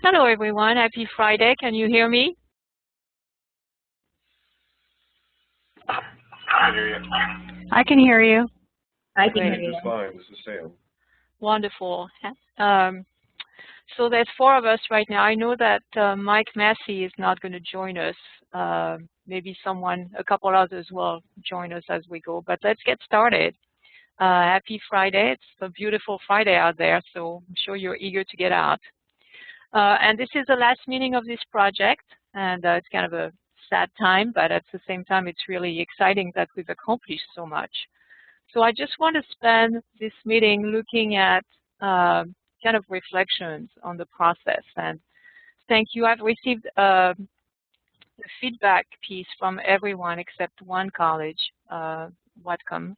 Hello, everyone. Happy Friday. Can you hear me? I can hear you. I can hear you. I can hear you. Just fine. This is Sam. Wonderful. So there's 4 of us right now. I know that Mike Massey is not going to join us. Maybe a couple others will join us as we go. But let's get started. Happy Friday. It's a beautiful Friday out there, so I'm sure you're eager to get out. And this is the last meeting of this project, and it's kind of a sad time, but at the same time, it's really exciting that we've accomplished so much. So I just want to spend this meeting looking at kind of reflections on the process. And thank you. I've received the feedback piece from everyone except one college, Whatcom.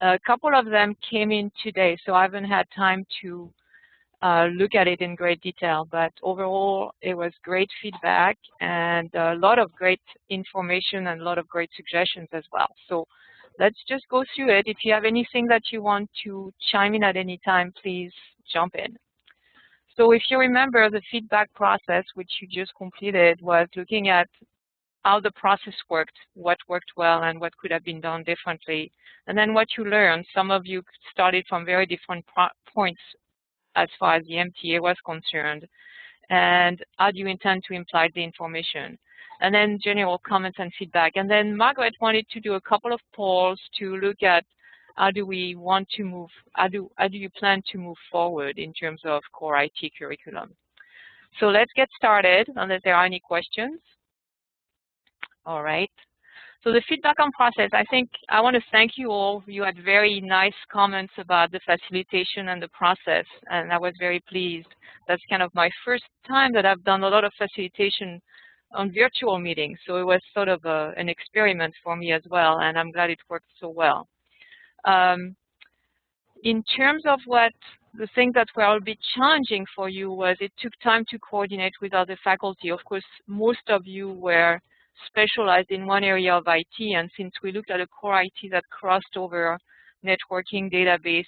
A couple of them came in today, so I haven't had time to look at it in great detail, but overall it was great feedback and a lot of great information and a lot of great suggestions as well. So let's just go through it. If you have anything that you want to chime in at any time, please jump in. So if you remember, the feedback process, which you just completed, was looking at how the process worked, what worked well, and what could have been done differently, and then what you learned. Some of you started from very different points as far as the MTA was concerned, and how do you intend to imply the information, and then general comments and feedback. And then Margaret wanted to do a couple of polls to look at how do you plan to move forward in terms of core IT curriculum. So let's get started, unless there are any questions. All right. So the feedback on process, I think I want to thank you all. You had very nice comments about the facilitation and the process, and I was very pleased. That's kind of my first time that I've done a lot of facilitation on virtual meetings, so it was sort of an experiment for me as well, and I'm glad it worked so well. In terms of the thing that were a bit challenging for you was it took time to coordinate with other faculty. Of course, most of you were specialized in one area of IT, and since we looked at a core IT that crossed over networking, database,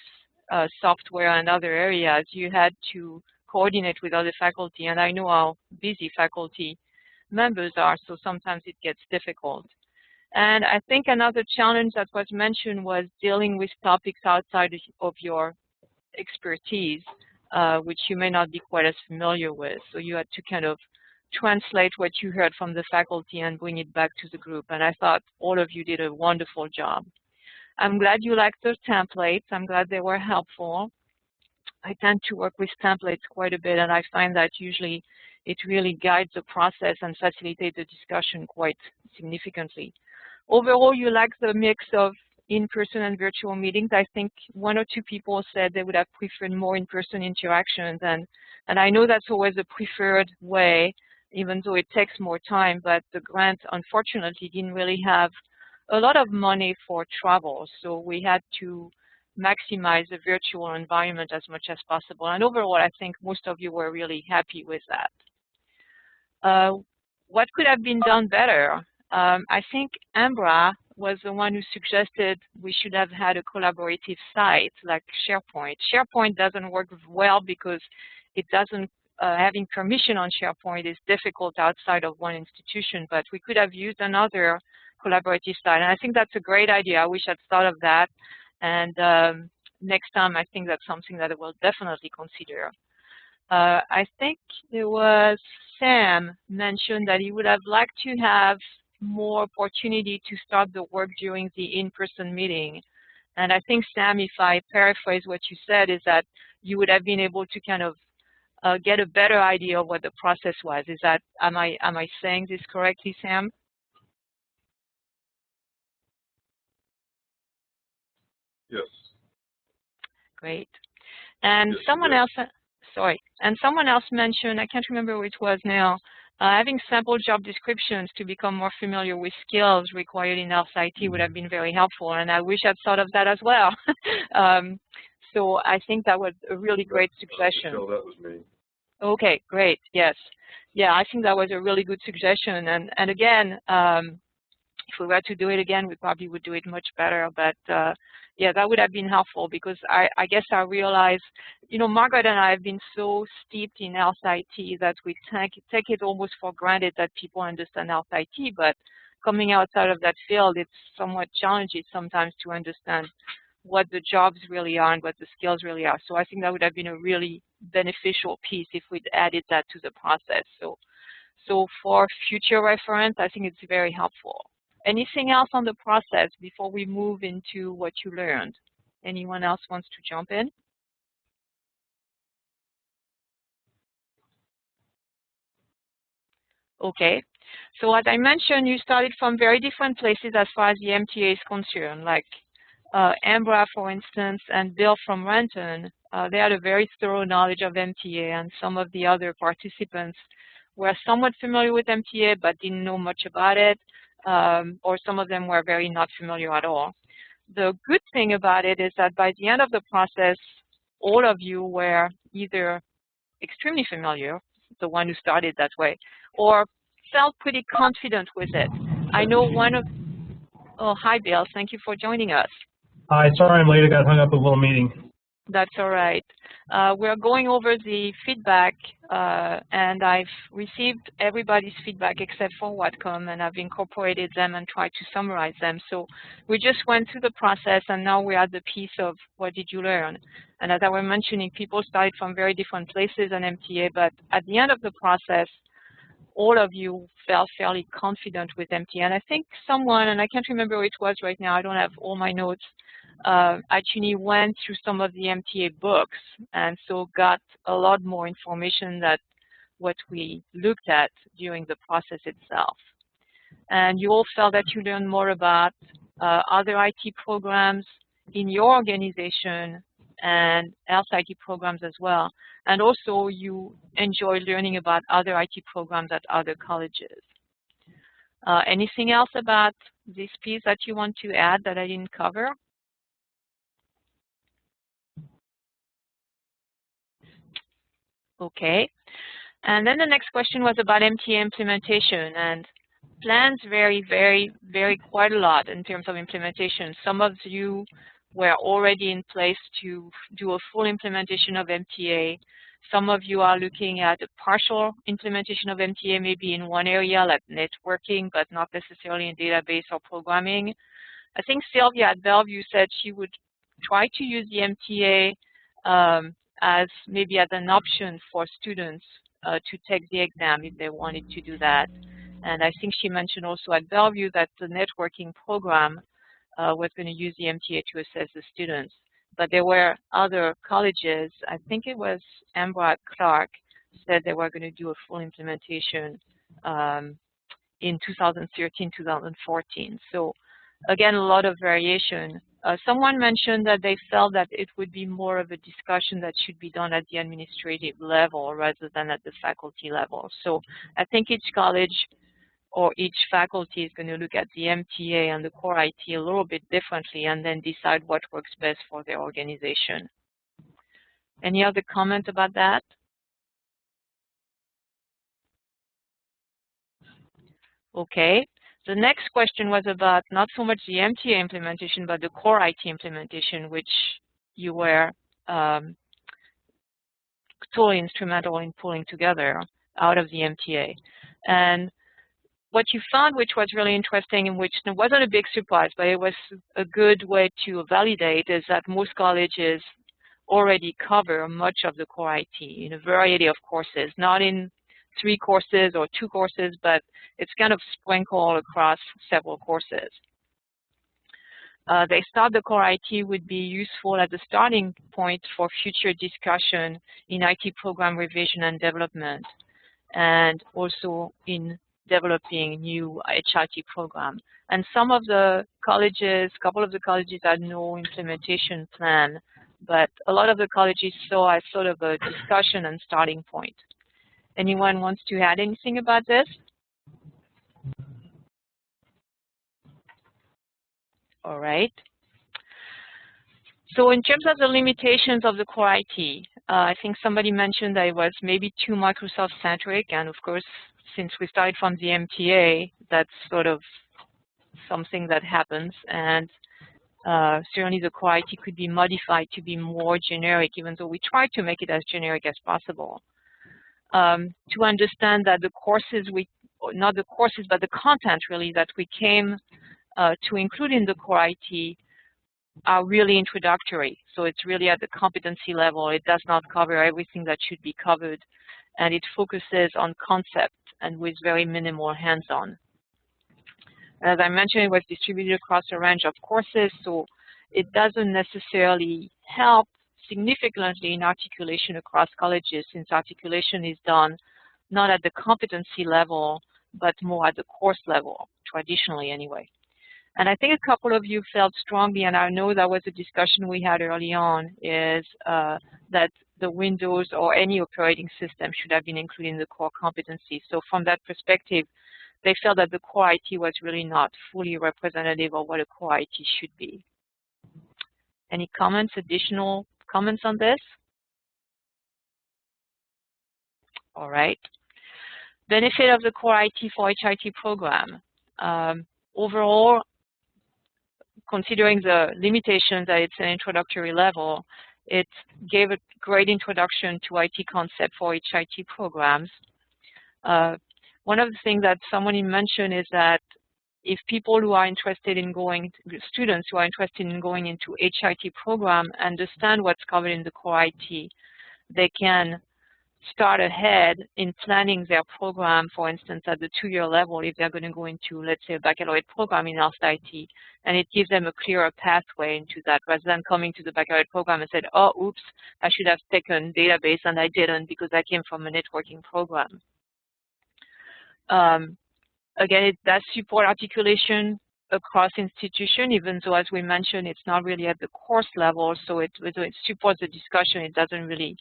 software, and other areas, you had to coordinate with other faculty, and I know how busy faculty members are, so sometimes it gets difficult. And I think another challenge that was mentioned was dealing with topics outside of your expertise, which you may not be quite as familiar with, so you had to kind of translate what you heard from the faculty and bring it back to the group. And I thought all of you did a wonderful job. I'm glad you liked the templates. I'm glad they were helpful. I tend to work with templates quite a bit, and I find that usually it really guides the process and facilitates the discussion quite significantly. Overall, you like the mix of in-person and virtual meetings. I think 1 or 2 people said they would have preferred more in-person interactions, and I know that's always a preferred way, even though it takes more time, but the grant, unfortunately, didn't really have a lot of money for travel, so we had to maximize the virtual environment as much as possible. And overall, I think most of you were really happy with that. What could have been done better? I think Ambra was the one who suggested we should have had a collaborative site like SharePoint. SharePoint doesn't work well because it doesn't having permission on SharePoint is difficult outside of one institution, but we could have used another collaborative site. And I think that's a great idea. I wish I'd thought of that. And next time, I think that's something that I will definitely consider. I think it was Sam mentioned that he would have liked to have more opportunity to start the work during the in-person meeting. And I think, Sam, if I paraphrase what you said, is that you would have been able to kind of get a better idea of what the process was. Is that, am I saying this correctly, Sam? Yes. Great. And yes, someone else, sorry, and someone else mentioned, I can't remember who it was now, having sample job descriptions to become more familiar with skills required in health IT would have been very helpful, and I wish I'd thought of that as well. So I think that was a really great suggestion. So that was me. Okay, great, yes. Yeah, I think that was a really good suggestion. And again, if we were to do it again, we probably would do it much better. But yeah, that would have been helpful because I guess I realized, you know, Margaret and I have been so steeped in health IT that we take it almost for granted that people understand health IT, but coming outside of that field, it's somewhat challenging sometimes to understand what the jobs really are and what the skills really are. So I think that would have been a really beneficial piece if we'd added that to the process. So for future reference, I think it's very helpful. Anything else on the process before we move into what you learned? Anyone else wants to jump in? Okay. So as I mentioned, you started from very different places as far as the MTA is concerned, like Ambra, for instance, and Bill from Renton. They had a very thorough knowledge of MTA, and some of the other participants were somewhat familiar with MTA but didn't know much about it, or some of them were very not familiar at all. The good thing about it is that by the end of the process, all of you were either extremely familiar, the one who started that way, or felt pretty confident with it. I know one of, oh, hi Bill, thank you for joining us. Hi, sorry I'm late, I got hung up in a little meeting. That's all right. We're going over the feedback, and I've received everybody's feedback except for Whatcom, and I've incorporated them and tried to summarize them. So we just went through the process, and now we're at the piece of what did you learn. And as I was mentioning, people started from very different places on MTA, but at the end of the process, all of you felt fairly confident with MTA. And I think someone, and I can't remember who it was right now, I don't have all my notes, actually went through some of the MTA books and so got a lot more information than what we looked at during the process itself. And you all felt that you learned more about other IT programs in your organization and health IT programs as well. And also you enjoy learning about other IT programs at other colleges. Anything else about this piece that you want to add that I didn't cover? Okay. And then the next question was about MTA implementation. And plans vary quite a lot in terms of implementation. Some of you were already in place to do a full implementation of MTA. Some of you are looking at a partial implementation of MTA, maybe in one area like networking, but not necessarily in database or programming. I think Sylvia at Bellevue said she would try to use the MTA as maybe as an option for students to take the exam if they wanted to do that. And I think she mentioned also at Bellevue that the networking program was going to use the MTA to assess the students. But there were other colleges, I think it was Ambra at Clark, said they were going to do a full implementation in 2013, 2014. So again, a lot of variation. Someone mentioned that they felt that it would be more of a discussion that should be done at the administrative level rather than at the faculty level. So I think each college or each faculty is going to look at the MTA and the core IT a little bit differently and then decide what works best for their organization. Any other comment about that? Okay. The next question was about not so much the MTA implementation, but the core IT implementation, which you were totally instrumental in pulling together out of the MTA. And what you found, which was really interesting and which wasn't a big surprise, but it was a good way to validate, is that most colleges already cover much of the core IT in a variety of courses, not in 3 courses or 2 courses, but it's kind of sprinkled across several courses. They thought the core IT would be useful as a starting point for future discussion in IT program revision and development, and also in developing new HIT program. And some of the colleges, a couple of the colleges had no implementation plan, but a lot of the colleges saw as sort of a discussion and starting point. Anyone wants to add anything about this? All right. So in terms of the limitations of the core IT, I think somebody mentioned that it was maybe too Microsoft-centric, and of course, since we started from the MTA, that's sort of something that happens, and certainly the core IT could be modified to be more generic, even though we try to make it as generic as possible. To understand that the courses not the courses, but the content really that we came to include in the core IT are really introductory. So it's really at the competency level. It does not cover everything that should be covered, and it focuses on concept and with very minimal hands-on. As I mentioned, it was distributed across a range of courses, so it doesn't necessarily help significantly in articulation across colleges, since articulation is done not at the competency level, but more at the course level, traditionally anyway. And I think a couple of you felt strongly, and I know that was a discussion we had early on, is that the Windows or any operating system should have been included in the core competency. So from that perspective, they felt that the core IT was really not fully representative of what a core IT should be. Any comments, additional comments on this? All right. Benefit of the core IT for HIT program. Overall, considering the limitations that it's an introductory level, it gave a great introduction to IT concept for HIT programs. One of the things that someone mentioned is that if people who are interested in going, students who are interested in going into HIT program understand what's covered in the core IT, they can start ahead in planning their program, for instance, at the 2-year level, if they're going to go into, let's say, a baccalaureate program in health IT, and it gives them a clearer pathway into that, rather than coming to the baccalaureate program and said, oh, oops, I should have taken database, and I didn't because I came from a networking program. Again, it does support articulation across institution, even though, as we mentioned, it's not really at the course level, so it supports the discussion. It doesn't really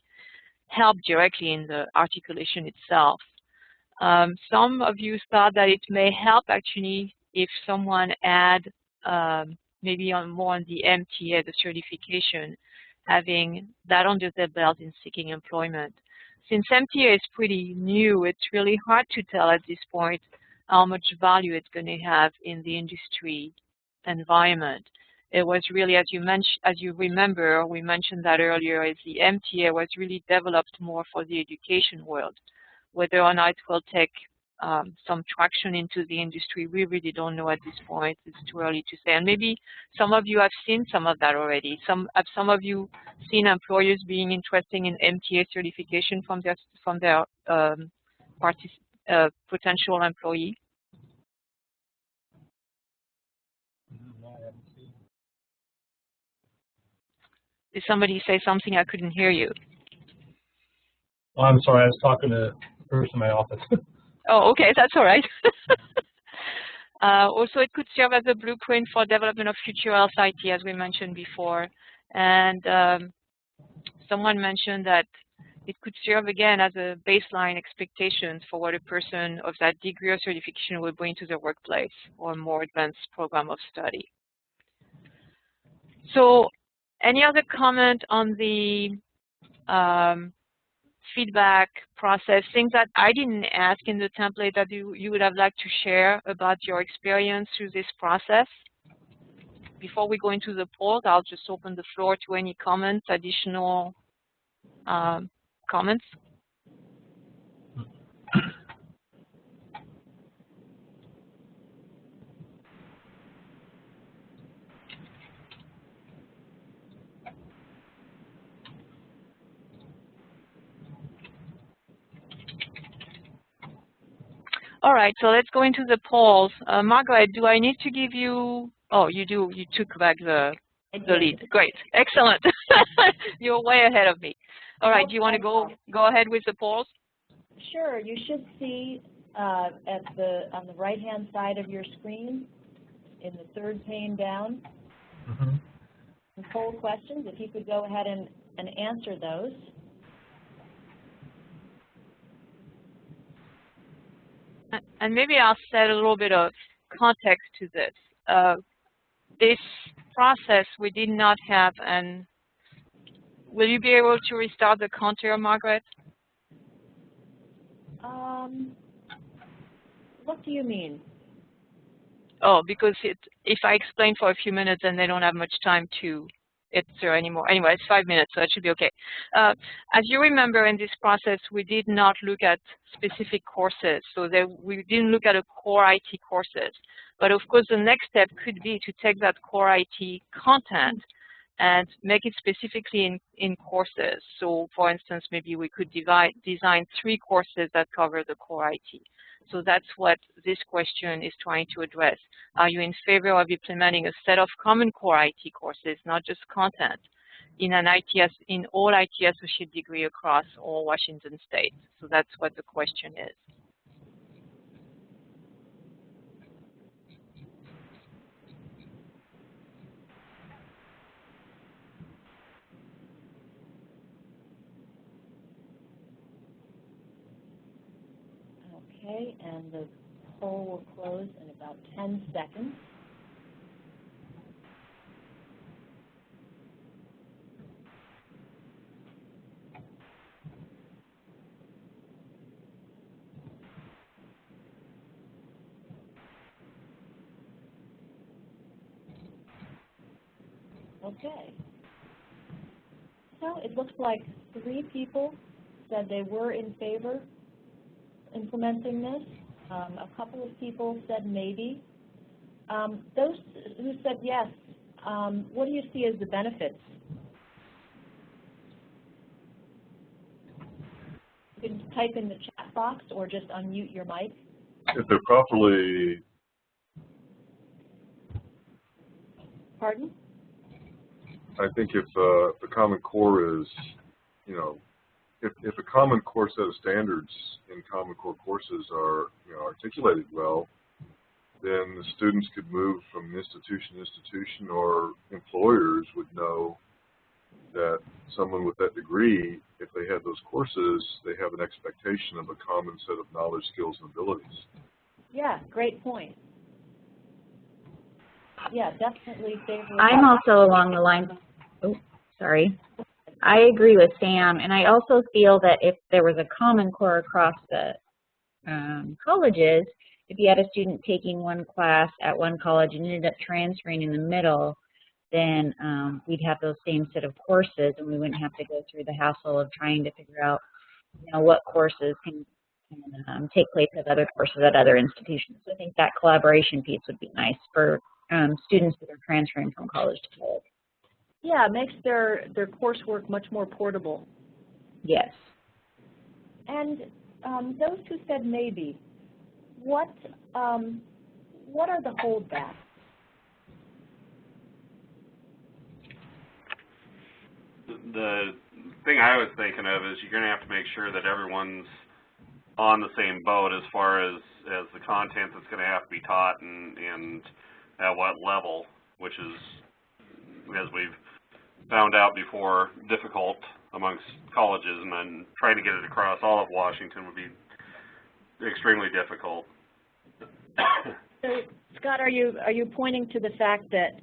help directly in the articulation itself. Some of you thought that it may help actually if someone add maybe more on the MTA, the certification, having that under their belt in seeking employment. Since MTA is pretty new, it's really hard to tell at this point how much value it's going to have in the industry environment. It was really, as you remember, we mentioned that earlier, is the MTA was really developed more for the education world. Whether or not it will take some traction into the industry, we really don't know at this point. It's too early to say. And maybe some of you have seen some of that already. Have some of you seen employers being interested in MTA certification from their potential employee? Did somebody say something? I couldn't hear you. Oh, I'm sorry, I was talking to the person in my office. Oh, okay, that's all right. Also, it could serve as a blueprint for development of future health IT, as we mentioned before. And someone mentioned that it could serve, again, as a baseline expectations for what a person of that degree or certification will bring to the workplace or a more advanced program of study. So, any other comment on the feedback process, things that I didn't ask in the template that you would have liked to share about your experience through this process? Before we go into the polls, I'll just open the floor to any comments, additional comments. All right, so let's go into the polls. Margaret, do I need to give you, oh, you do, you took back the lead. Great, excellent. You're way ahead of me. All right, do you want to go ahead with the polls? Sure, you should see on the right-hand side of your screen, in the third pane down, some poll questions. If you could go ahead and answer those. And maybe I'll set a little bit of context to this. This process we did not have, and will you be able to restart the counter, Margaret? What do you mean? Oh, because if I explain for a few minutes and they don't have much time to answer anymore. Anyway, it's 5 minutes, so that should be okay. As you remember, in this process, we did not look at specific courses. So we didn't look at a core IT courses. But of course, the next step could be to take that core IT content and make it specifically in courses. So for instance, maybe we could design 3 courses that cover the core IT. So that's what this question is trying to address. Are you in favor of implementing a set of common core IT courses, not just content, in all IT associate degree across all Washington states? So that's what the question is. Okay, and the poll will close in about 10 seconds. Okay. So it looks like 3 people said they were in favor implementing this. A couple of people said maybe. Those who said yes, what do you see as the benefits? You can type in the chat box or just unmute your mic. If they're properly... Pardon? I think if the Common Core is, if a common core set of standards in Common Core courses are, articulated well, then the students could move from institution to institution, or employers would know that someone with that degree, if they had those courses, they have an expectation of a common set of knowledge, skills, and abilities. Yeah, great point. Yeah, definitely favorable. I'm also along the lines, I agree with Sam, and I also feel that if there was a common core across the colleges, if you had a student taking one class at one college and ended up transferring in the middle, then we'd have those same set of courses, and we wouldn't have to go through the hassle of trying to figure out, what courses can take place at other courses at other institutions. So I think that collaboration piece would be nice for students that are transferring from college to college. Yeah, it makes their coursework much more portable. Yes. And those who said maybe, what are the holdbacks? The thing I was thinking of is you're going to have to make sure that everyone's on the same boat as far as the content that's going to have to be taught and at what level, which is, as we've found out before, difficult amongst colleges, and then trying to get it across all of Washington would be extremely difficult. So, Scott, are you pointing to the fact that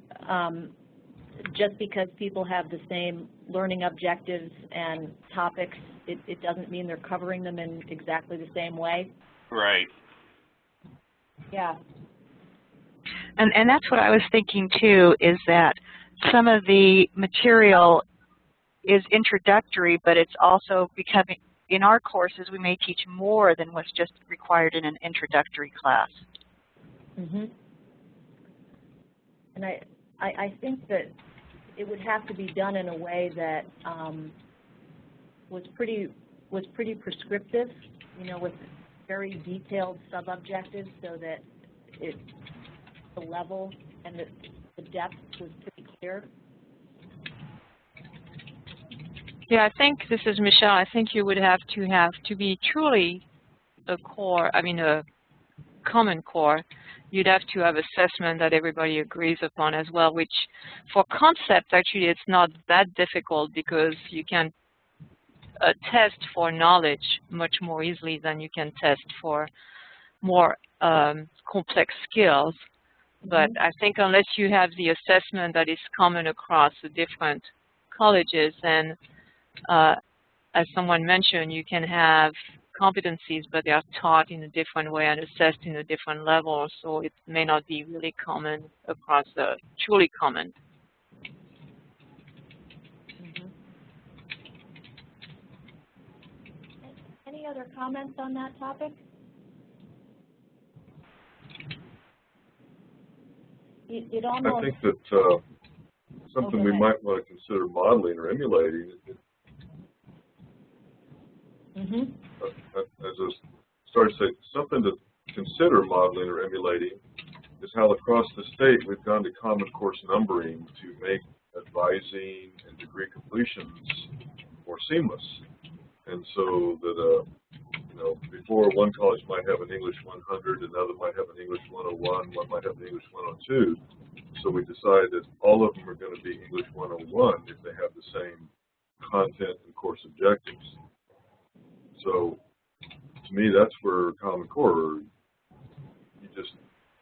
just because people have the same learning objectives and topics, it doesn't mean they're covering them in exactly the same way? Right. Yeah. And that's what I was thinking too, is that some of the material is introductory, but it's also becoming, in our courses, we may teach more than what's just required in an introductory class. Mm-hmm. And I think that it would have to be done in a way that was pretty prescriptive, with very detailed sub-objectives, so that the level and the depth was pretty clear. Yeah, I think, this is Michelle, I think you would have to be truly a core, a common core, you'd have to have assessment that everybody agrees upon as well, which for concept, actually, it's not that difficult because you can test for knowledge much more easily than you can test for more complex skills. But I think unless you have the assessment that is common across the different colleges, then as someone mentioned, you can have competencies, but they are taught in a different way and assessed in a different level, so it may not be really common across the, truly common. Any other comments on that topic? It almost, I think that something we might want to consider modeling or emulating. As I started to say, something to consider modeling or emulating is how across the state we've gone to common course numbering to make advising and degree completions more seamless. And so that, you know, before one college might have an English 100, another might have an English 101, one might have an English 102. So we decided that all of them are going to be English 101 if they have the same content and course objectives. So to me, that's where Common Core, you just,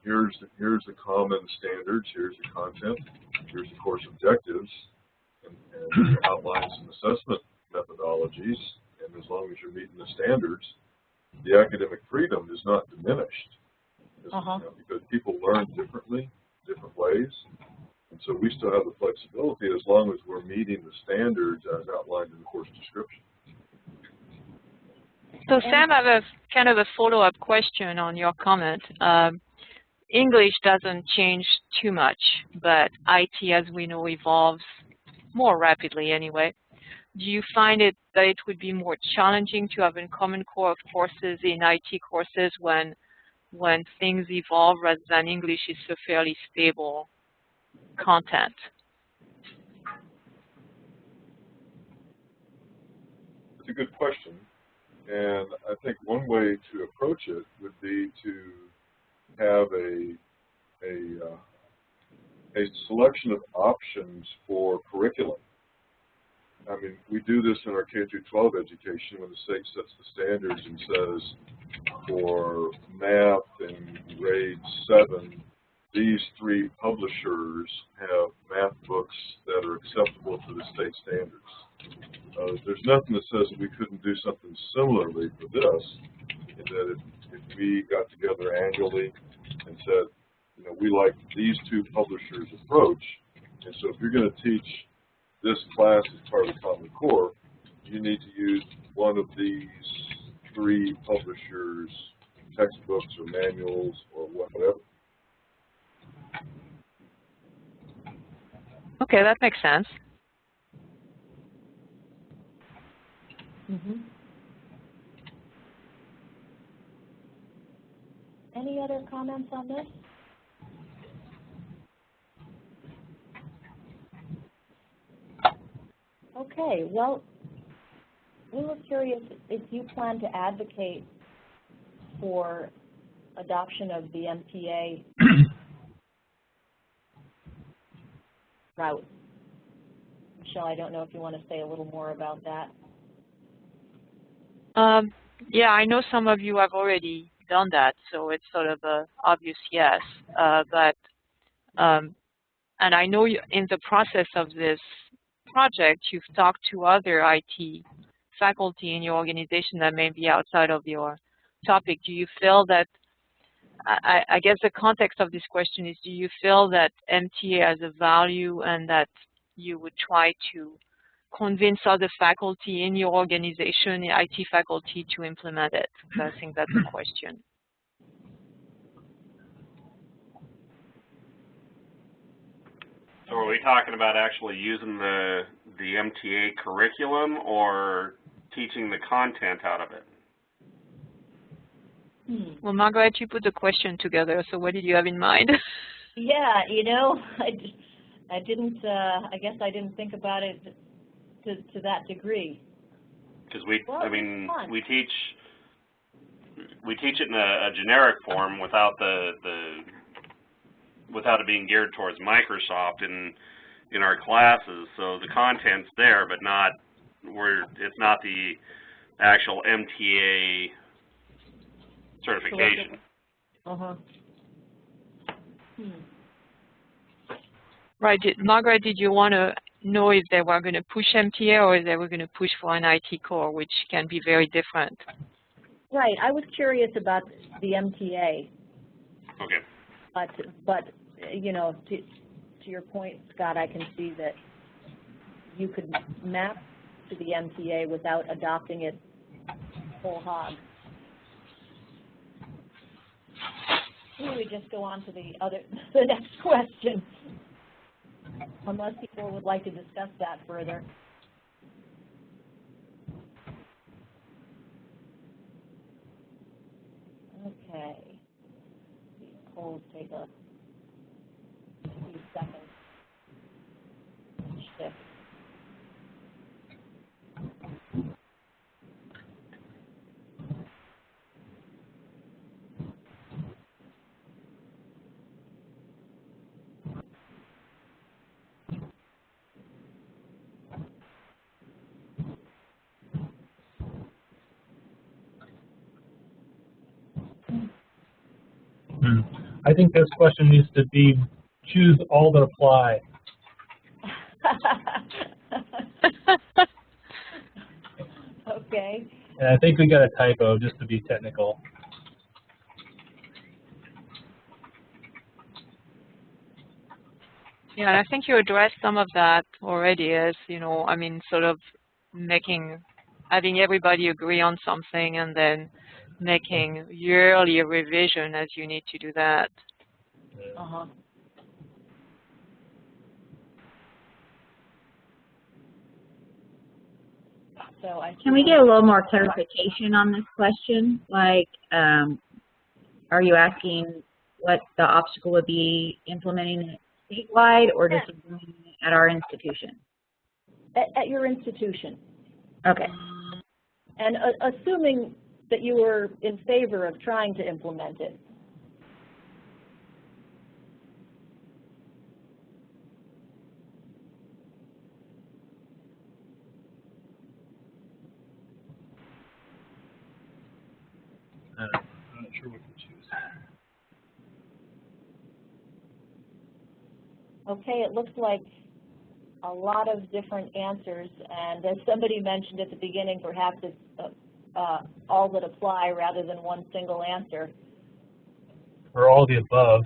here's the common standards, here's the content, here's the course objectives, and outline some assessment methodologies. And as long as you're meeting the standards, the academic freedom is not diminished. You know, because people learn differently, different ways. And so we still have the flexibility as long as we're meeting the standards as outlined in the course description. So Sam, I have a kind of a follow-up question on your comment. English doesn't change too much, but IT, as we know, evolves more rapidly anyway. Do you find that it would be more challenging to have a common core of courses in IT courses when things evolve rather than English is a fairly stable content? It's a good question. And I think one way to approach it would be to have a selection of options for curriculum. I mean, we do this in our K-12 education when the state sets the standards and says, for math in grade 7, these 3 publishers have math books that are acceptable to the state standards. There's nothing that says that we couldn't do something similarly for this, in that if we got together annually and said, you know, we like these 2 publishers' approach, and so if you're going to teach this class as part of the Common Core, you need to use one of these 3 publishers' textbooks or manuals or whatever. Okay, that makes sense. Any other comments on this? Okay, well, we were curious if you plan to advocate for adoption of the MTA route. Michelle, I don't know if you want to say a little more about that. Yeah, I know some of you have already done that, so it's sort of an obvious yes. And I know in the process of this project, you've talked to other IT faculty in your organization that may be outside of your topic. Do you feel that, I guess the context of this question is, do you feel that MTA has a value and that you would try to convince other faculty in your organization, IT faculty, to implement it? So I think that's the question. So are we talking about actually using the MTA curriculum or teaching the content out of it? Well, Margaret, you put the question together, so what did you have in mind? Yeah, you know, I guess I didn't think about it to that degree. Because I mean, we teach it in a generic form without without it being geared towards Microsoft in our classes. So the content's there, but it's not the actual MTA certification. Right. Margaret, did you want to know if they were going to push MTA or if they were going to push for an IT core, which can be very different? Right. I was curious about the MTA. Okay. But you know, to your point, Scott, I can see that you could map to the MTA without adopting it whole hog. Maybe we just go on to the next question, unless people would like to discuss that further. Okay. These polls take a few seconds to shift. I think this question needs to be choose all that apply. Okay. And I think we got a typo just to be technical. Yeah, and I think you addressed some of that already as, you know, I mean, sort of having everybody agree on something and then making yearly a revision as you need to do that. Uh-huh. So Can we get a little more clarification on this question? Like, are you asking what the obstacle would be implementing it statewide or just implementing it at our institution? At your institution. Okay. And assuming that you were in favor of trying to implement it. I'm not sure what to choose. Okay, it looks like a lot of different answers, and as somebody mentioned at the beginning, perhaps it's all that apply rather than one single answer. Or all the above.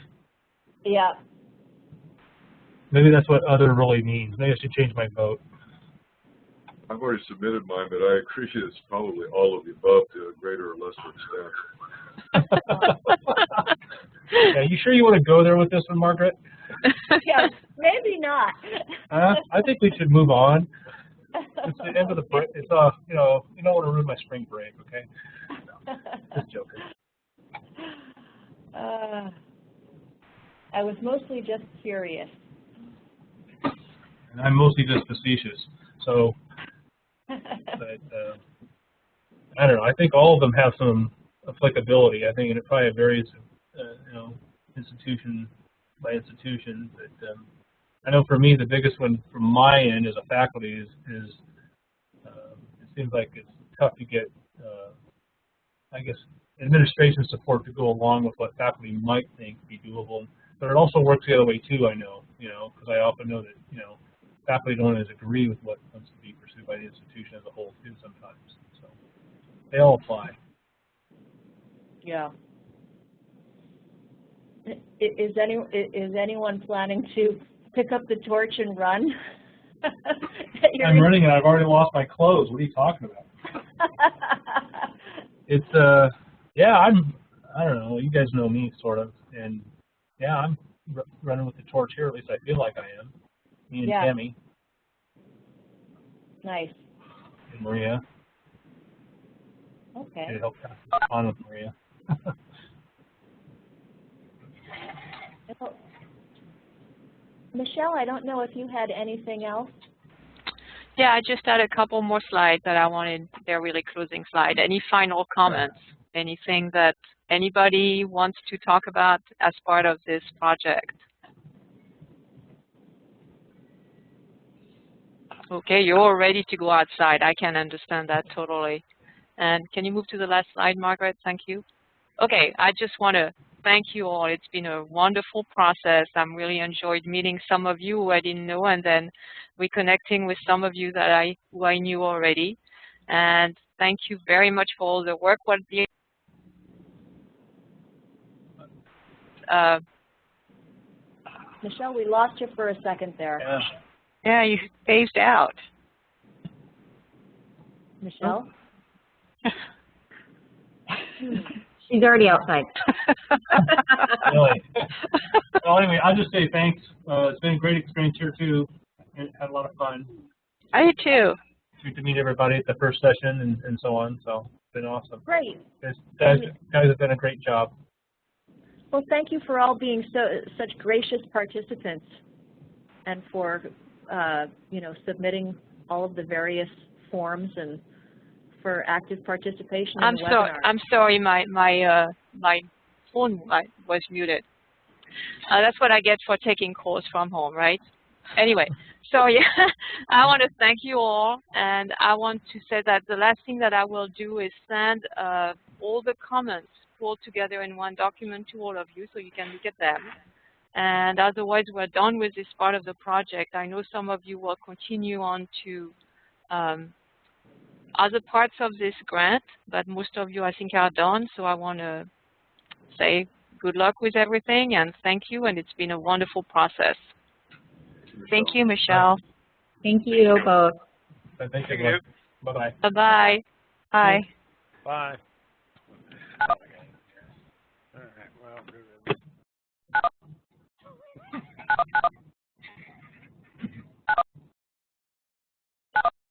Yeah. Maybe that's what other really means. Maybe I should change my vote. I've already submitted mine, but I agree it's probably all of the above to a greater or lesser extent. Yeah, you sure you want to go there with this one, Margaret? Yeah, maybe not. I think we should move on. It's the end of the break. It's you know, you don't want to ruin my spring break, okay? No, just joking. I was mostly just curious. And I'm mostly just facetious. So, but I don't know. I think all of them have some applicability. I think it probably varies, you know, institution by institution. But I know for me, the biggest one from my end as a faculty is it seems like it's tough to get, I guess, administration support to go along with what faculty might think be doable. But it also works the other way too. I know, you know, because I often know that, you know, faculty don't always agree with what wants to be pursued by the institution as a whole too sometimes. So they all apply. Yeah. Is anyone planning to pick up the torch and run? I'm running and I've already lost my clothes. What are you talking about? It's yeah, I don't know. You guys know me sort of, and yeah, I'm running with the torch here. At least I feel like I am. Me and Tammy. Nice. And Maria. Okay. To help on with Maria. Michelle, I don't know if you had anything else. Yeah, I just had a couple more slides that I wanted. They're really closing slide. Any final comments? Anything that anybody wants to talk about as part of this project? Okay, you're all ready to go outside. I can understand that totally. And can you move to the last slide, Margaret? Thank you. Okay, I just want to thank you all. It's been a wonderful process. I'm really enjoyed meeting some of you who I didn't know, and then reconnecting with some of you that who I knew already. And thank you very much for all the work what the Michelle, we lost you for a second there. Yeah. Yeah, you phased out. Michelle? She's already outside. Really. Well, anyway, I'll just say thanks. It's been a great experience here too. Had a lot of fun. I did too. Get to meet everybody at the first session and so on. So it's been awesome. Great. Guys have done a great job. Well, thank you for all being such gracious participants, and for submitting all of the various forms and for active participation in the webinar. I'm sorry, my phone was muted. That's what I get for taking calls from home, right? Anyway, so yeah, I want to thank you all, and I want to say that the last thing that I will do is send all the comments pulled together in one document to all of you so you can look at them. And otherwise, we're done with this part of the project. I know some of you will continue on to other parts of this grant, but most of you, I think, are done. So I want to say good luck with everything, and thank you, and it's been a wonderful process. Thank you, Michelle. Thank you both. Thank you. Bye-bye. Bye-bye. Bye. Bye. All right, well,